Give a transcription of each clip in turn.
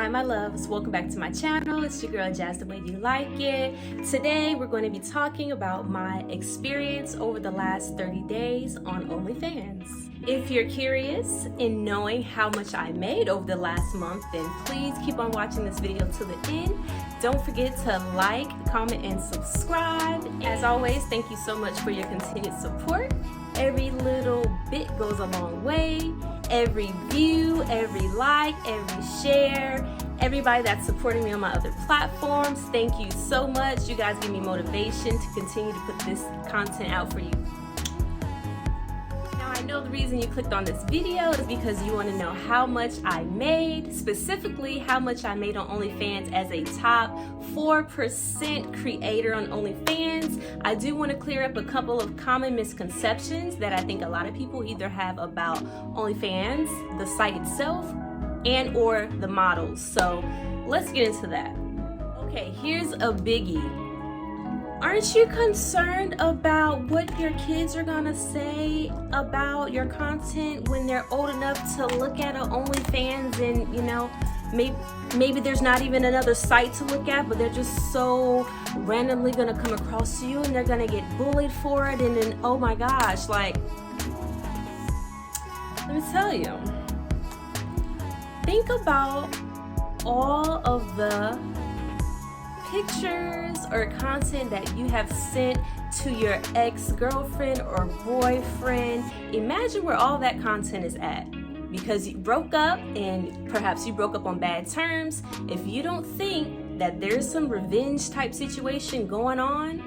Hi my loves, welcome back to my channel. It's your girl Jazz the way you like it. Today we're going to be talking about my experience over the last 30 days on Onlyfans. If you're curious in knowing how much I made over the last month, then please keep on watching this video till the end. Don't forget to like, comment, and subscribe. As always, thank you so much for your continued support. Every little bit goes a long way. Every view, every like, every share, everybody that's supporting me on my other platforms, thank you so much. You guys give me motivation to continue to put this content out for you. Now I know the reason you clicked on this video is because you want to know how much I made, specifically how much I made on OnlyFans as a top 4% creator on OnlyFans. I do want to clear up a couple of common misconceptions that I think a lot of people either have about OnlyFans, the site itself, and or the models. So let's get into that. Okay, here's a biggie. Aren't you concerned about what your kids are gonna say about your content when they're old enough to look at an OnlyFans and, you know, maybe there's not even another site to look at, but they're just so randomly gonna come across you and they're gonna get bullied for it, and then, oh my gosh, like, let me tell you, think about all of the pictures or content that you have sent to your ex-girlfriend or boyfriend. Imagine where all that content is at. Because you broke up, and perhaps you broke up on bad terms. If you don't think that there's some revenge type situation going on,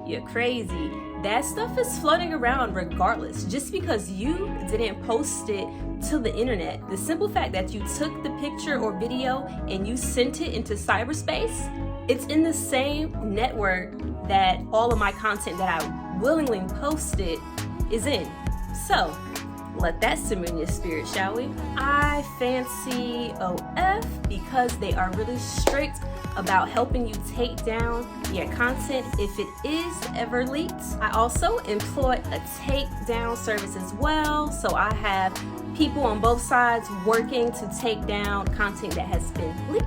you're crazy. That stuff is floating around regardless. Just because you didn't post it to the internet, the simple fact that you took the picture or video and you sent it into cyberspace, it's in the same network that all of my content that I willingly posted is in. So, let that simmer in your spirit, shall we? I fancy OF because they are really strict about helping you take down your content if it is ever leaked. I also employ a takedown service as well, so I have people on both sides working to take down content that has been leaked.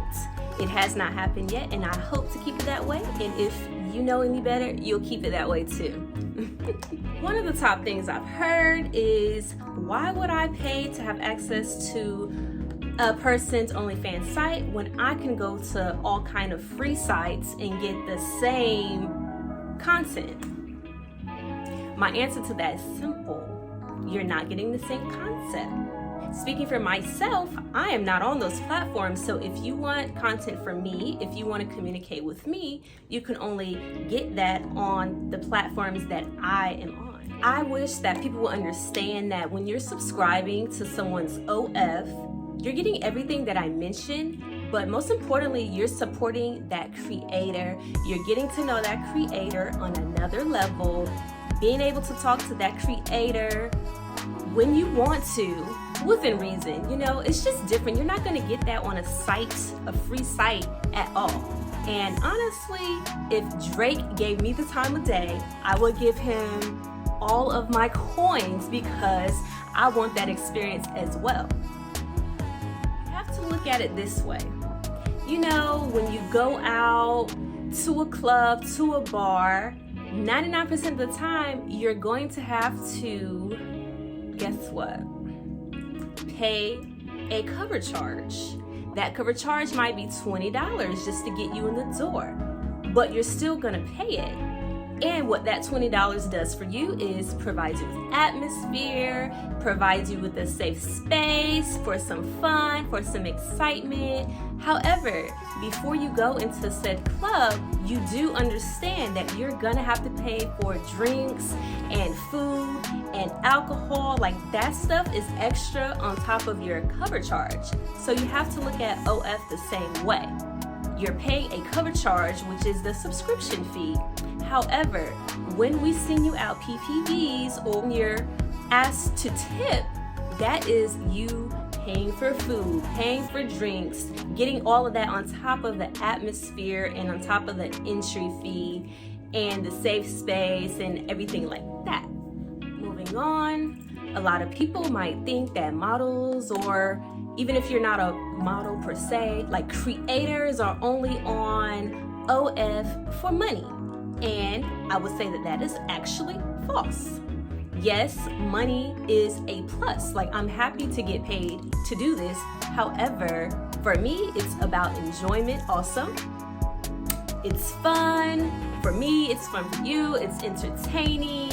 It has not happened yet, and I hope to keep it that way, and if you know any better, you'll keep it that way too. One of the top things I've heard is, why would I pay to have access to a person's OnlyFans site when I can go to all kind of free sites and get the same content? My answer to that is simple. You're not getting the same concept. Speaking for myself, I am not on those platforms, so if you want content from me, if you want to communicate with me, you can only get that on the platforms that I am on. I wish that people will understand that when you're subscribing to someone's OF, you're getting everything that I mentioned, but most importantly, you're supporting that creator. You're getting to know that creator on another level, being able to talk to that creator when you want to, within reason. You know, it's just different. You're not going to get that on a site, a free site at all. And honestly, if Drake gave me the time of day, I would give him all of my coins because I want that experience as well. You have to look at it this way. You know, when you go out to a club, to a bar, 99% of the time, you're going to have to, guess what? Pay a cover charge. That cover charge might be $20 just to get you in the door, but you're still gonna pay it. And what that $20 does for you is provide you with atmosphere, provide you with a safe space for some fun, for some excitement. However, before you go into said club, you do understand that you're gonna have to pay for drinks and food and alcohol. Like, that stuff is extra on top of your cover charge. So you have to look at OF the same way. You're paying a cover charge, which is the subscription fee. However, when we send you out PPVs or when you're asked to tip, that is you paying for food, paying for drinks, getting all of that on top of the atmosphere and on top of the entry fee and the safe space and everything like that. Moving on, A lot of people might think that models, or even if you're not a model per se, like creators are only on OF for money. And I would say that that is actually false. Yes, money is a plus. Like, I'm happy to get paid to do this. However, for me, it's about enjoyment also. It's fun. For me, it's fun for you. It's entertaining.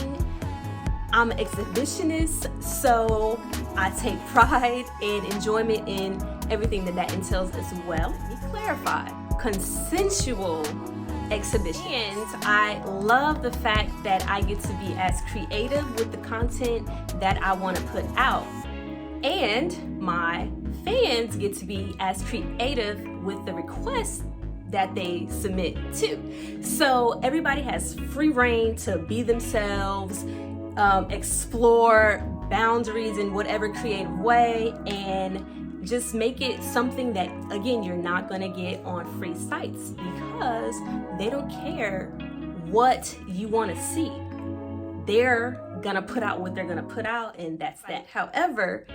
I'm an exhibitionist, so I take pride and enjoyment in everything that entails as well. Let me clarify. Consensual exhibition. And I love the fact that I get to be as creative with the content that I want to put out. And my fans get to be as creative with the requests that they submit too. So everybody has free reign to be themselves, explore boundaries in whatever creative way, and just make it something that, again, you're not gonna get on free sites, because they don't care what you wanna see. They're gonna put out what they're gonna put out, and that's that. However,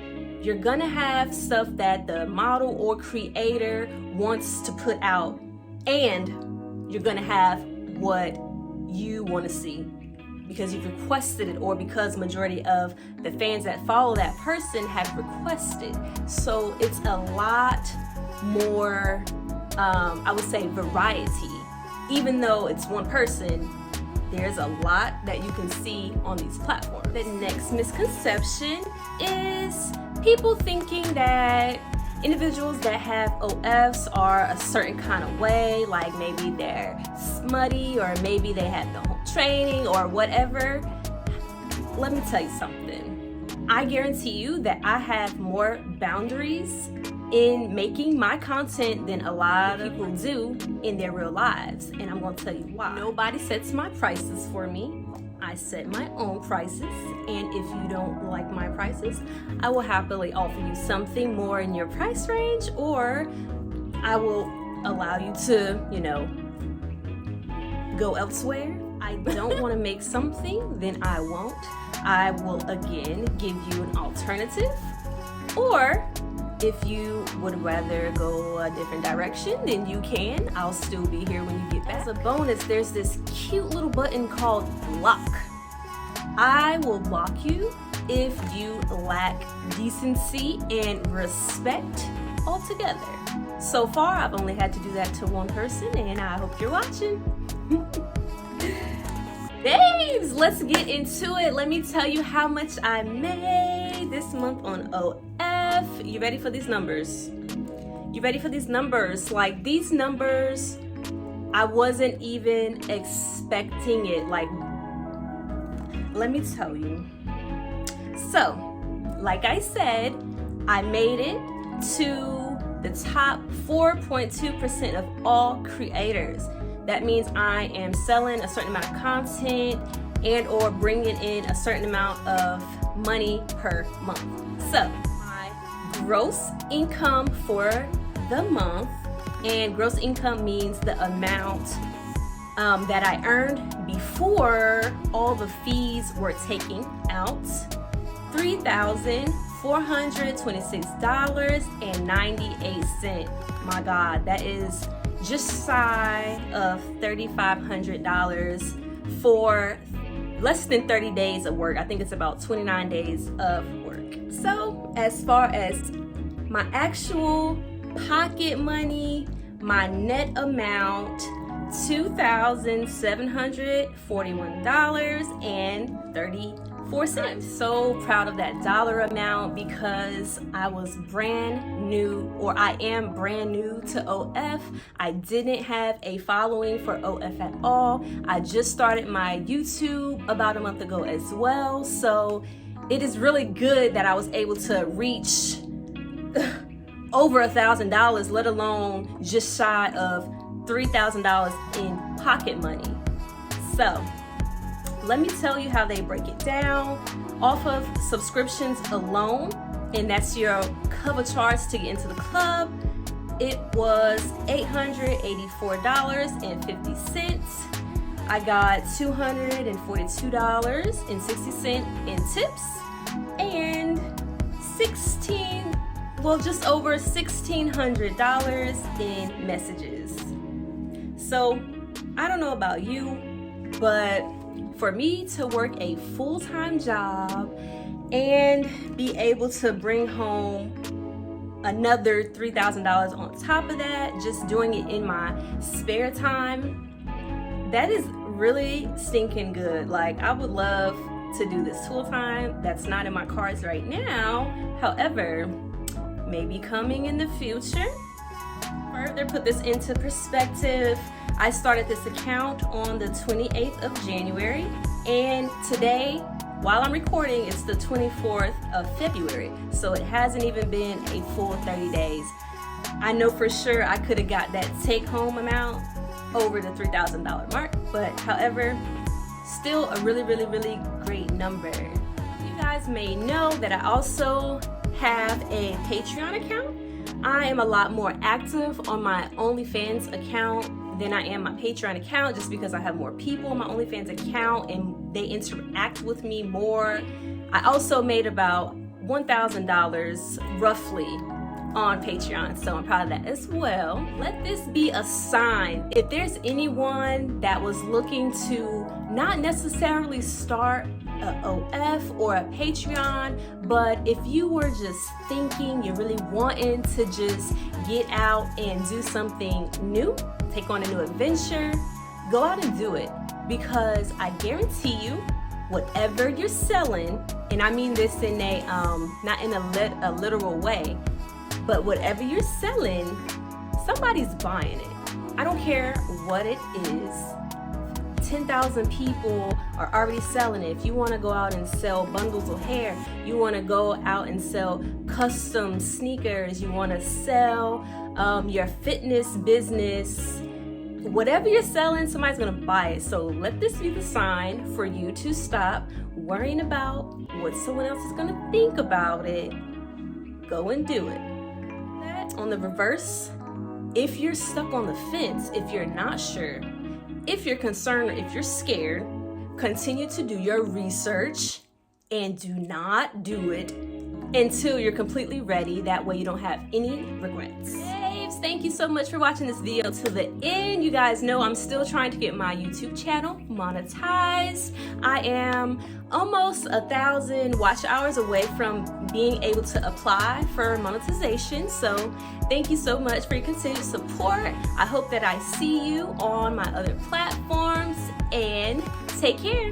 you're gonna have stuff that the model or creator wants to put out, and you're gonna have what you wanna see because you've requested it, or because majority of the fans that follow that person have requested. So it's a lot more, I would say, variety. Even though it's one person, there's a lot that you can see on these platforms. The next misconception is people thinking that individuals that have OFs are a certain kind of way, like maybe they're smutty, or maybe they have the home training or whatever. Let me tell you something. I guarantee you that I have more boundaries in making my content than a lot of people do in their real lives. And I'm gonna tell you why. Nobody sets my prices for me. I set my own prices, and if you don't like my prices, I will happily offer you something more in your price range, or I will allow you to, go elsewhere. I don't want to make something, then I won't. I will again give you an alternative, or if you would rather go a different direction, then you can. I'll still be here when you get back. As a bonus, there's this cute little button called block. I will block you if you lack decency and respect altogether. So far, I've only had to do that to one person, and I hope you're watching. Babes, let's get into it. Let me tell you how much I made this month on OF. You ready for these numbers? You ready for these numbers? Like, these numbers, I wasn't even expecting it. Like, let me tell you. So, like I said, I made it to the top 4.2% of all creators. That means I am selling a certain amount of content and or bringing in a certain amount of money per month. So my gross income for the month, and gross income means the amount that I earned before all the fees were taken out, $3,426.98. My God, that is just shy of $3,500 for less than 30 days of work. I think it's about 29 days of work. So as far as my actual pocket money, my net amount, $2,741.34. I'm so proud of that dollar amount because I was brand new, or I am brand new to OF. I didn't have a following for OF at all. I just started my YouTube about a month ago as well. So it is really good that I was able to reach over $1,000, let alone just shy of $3,000 in pocket money. So let me tell you how they break it down. Off of subscriptions alone, and that's your cover charge to get into the club, it was $884.50. I got $242.60 in tips, and just over $1,600 in messages. So I don't know about you, but for me to work a full-time job and be able to bring home another $3,000 on top of that, just doing it in my spare time, that is really stinking good. Like, I would love to do this full-time. That's not in my cards right now. However, maybe coming in the future. Further put this into perspective, I started this account on the 28th of January, and today, while I'm recording, it's the 24th of February, so it hasn't even been a full 30 days. I know for sure I could have got that take-home amount over the $3,000 mark, but however, still a really great number. You guys may know that I also have a Patreon account. I am a lot more active on my Onlyfans account than I am my Patreon account, just because I have more people on my Onlyfans account and they interact with me more. I also made about $1,000 roughly on Patreon, so I'm proud of that as well. Let this be a sign. If there's anyone that was looking to not necessarily start a OF or a Patreon, but if you were just thinking, you're really wanting to just get out and do something new, take on a new adventure, go out and do it, because I guarantee you, whatever you're selling, and I mean this in a not in a literal way, but whatever you're selling, somebody's buying it. I don't care what it is. 10,000 people are already selling it. If you want to go out and sell bundles of hair, you want to go out and sell custom sneakers, you want to sell your fitness business, whatever you're selling, somebody's going to buy it. So let this be the sign for you to stop worrying about what someone else is going to think about it. Go and do it. On the reverse, if you're stuck on the fence, if you're not sure, if you're concerned, or if you're scared, continue to do your research and do not do it until you're completely ready. That way you don't have any regrets. Babes, thank you so much for watching this video to the end. You guys know I'm still trying to get my YouTube channel monetized. I am almost 1,000 watch hours away from being able to apply for monetization. So thank you so much for your continued support. I hope that I see you on my other platforms, and take care.